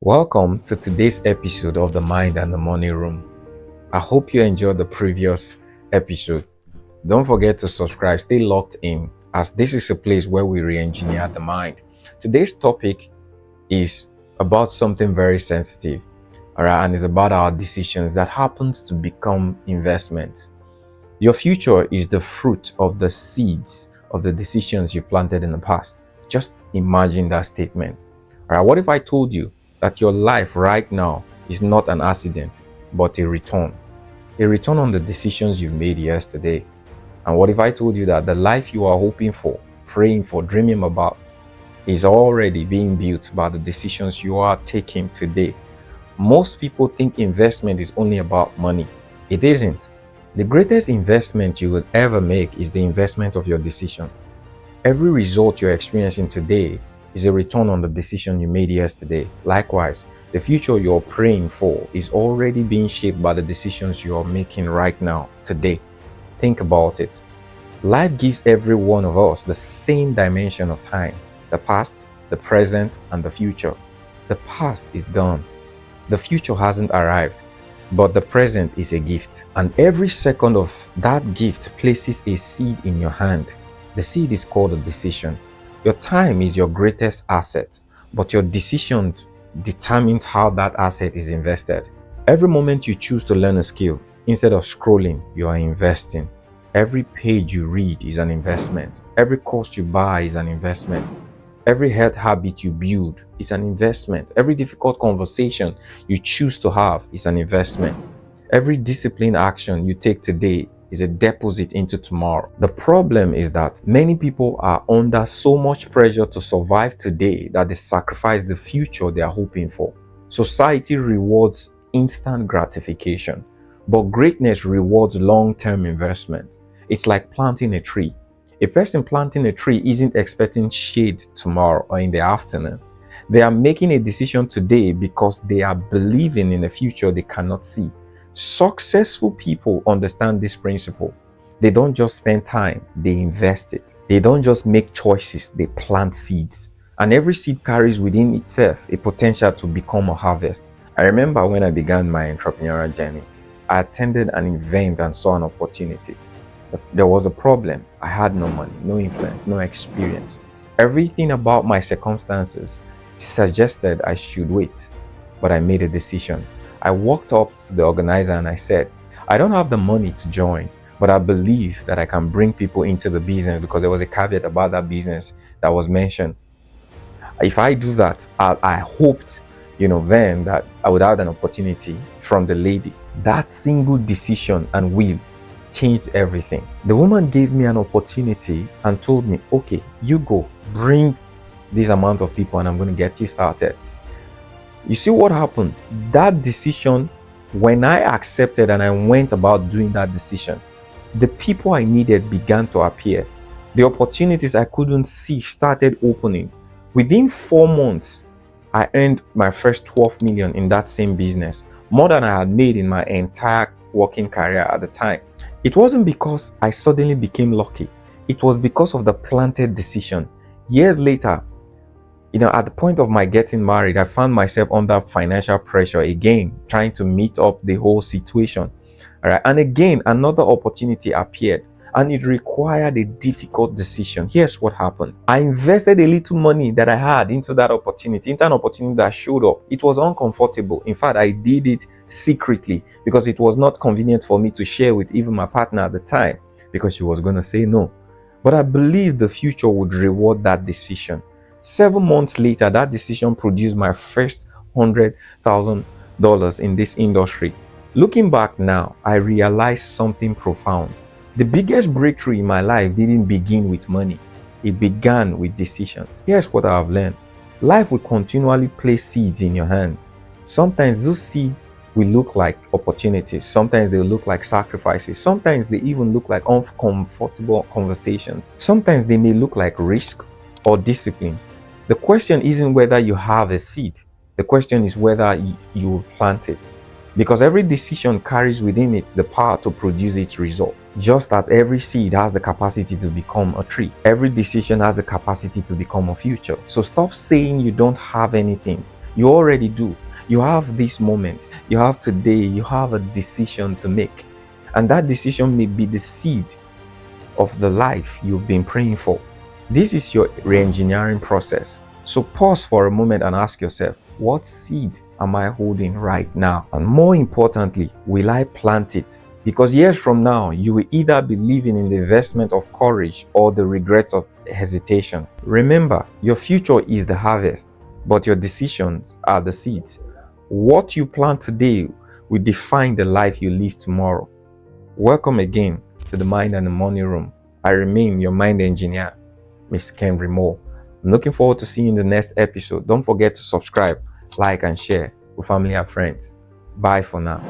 Welcome to today's episode of The Mind and the Money Room. I hope you enjoyed the previous episode. Don't forget to subscribe, stay locked in, as this is a place where we re-engineer the mind. Today's topic is about something very sensitive, all right, and it's about our decisions that happens to become investments. Your future is the fruit of the seeds of the decisions you've planted in the past. Just imagine that statement. All right, what if I told you that your life right now is not an accident, but a return? A return on the decisions you've made yesterday. And what if I told you that the life you are hoping for, praying for, dreaming about is already being built by the decisions you are taking today? Most people think investment is only about money. It isn't. The greatest investment you will ever make is the investment of your decision. Every result you're experiencing today is a return on the decision you made yesterday. Likewise, the future you're praying for is already being shaped by the decisions you're making right now, today. Think about it. Life gives every one of us the same dimension of time: the past, the present, and the future. The past is gone. The future hasn't arrived, but the present is a gift. And every second of that gift places a seed in your hand. The seed is called a decision. Your time is your greatest asset, but your decision determines how that asset is invested. Every moment you choose to learn a skill, instead of scrolling, you are investing. Every page you read is an investment. Every course you buy is an investment. Every health habit you build is an investment. Every difficult conversation you choose to have is an investment. Every disciplined action you take today is a deposit into tomorrow. The problem is that many people are under so much pressure to survive today that they sacrifice the future they are hoping for. Society rewards instant gratification, but greatness rewards long-term investment. It's like planting a tree. A person planting a tree isn't expecting shade tomorrow or in the afternoon. They are making a decision today because they are believing in a future they cannot see. Successful people understand this principle. They don't just spend time, they invest it. They don't just make choices, they plant seeds. And every seed carries within itself a potential to become a harvest. I remember when I began my entrepreneurial journey, I attended an event and saw an opportunity. There was a problem. I had no money, no influence, no experience. Everything about my circumstances suggested I should wait, but I made a decision. I walked up to the organizer and I said, I don't have the money to join, but I believe that I can bring people into the business, because there was a caveat about that business that was mentioned. If I do that, I hoped, then that I would have an opportunity from the lady. That single decision and will changed everything. The woman gave me an opportunity and told me, okay, you go, bring this amount of people and I'm going to get you started. You see what happened? That decision, when I accepted and I went about doing that decision, the people I needed began to appear. The opportunities I couldn't see started opening. Within 4 months, I earned my first 12 million in that same business, more than I had made in my entire working career at the time. It wasn't because I suddenly became lucky. It was because of the planted decision. Years later, at the point of my getting married, I found myself under financial pressure again, trying to meet up the whole situation. All right. And again, another opportunity appeared and it required a difficult decision. Here's what happened. I invested a little money that I had into that opportunity, into an opportunity that showed up. It was uncomfortable. In fact, I did it secretly because it was not convenient for me to share with even my partner at the time, because she was going to say no. But I believed the future would reward that decision. 7 months later, that decision produced my first $100,000 in this industry. Looking back now, I realized something profound. The biggest breakthrough in my life didn't begin with money. It began with decisions. Here's what I've learned. Life will continually place seeds in your hands. Sometimes those seeds will look like opportunities. Sometimes they look like sacrifices. Sometimes they even look like uncomfortable conversations. Sometimes they may look like risk or discipline. The question isn't whether you have a seed. The question is whether you plant it. Because every decision carries within it the power to produce its result. Just as every seed has the capacity to become a tree, every decision has the capacity to become a future. So stop saying you don't have anything. You already do. You have this moment, you have today, you have a decision to make. And that decision may be the seed of the life you've been praying for. This is your re-engineering process. So pause for a moment and ask yourself, what seed am I holding right now? And more importantly, will I plant it? Because years from now, you will either be living in the investment of courage or the regrets of hesitation. Remember, your future is the harvest, but your decisions are the seeds. What you plant today will define the life you live tomorrow. Welcome again to the Mind and the Money Room. I remain your mind engineer, Mr. Kenry Moore. I'm looking forward to seeing you in the next episode. Don't forget to subscribe, like, and share with family and friends. Bye for now.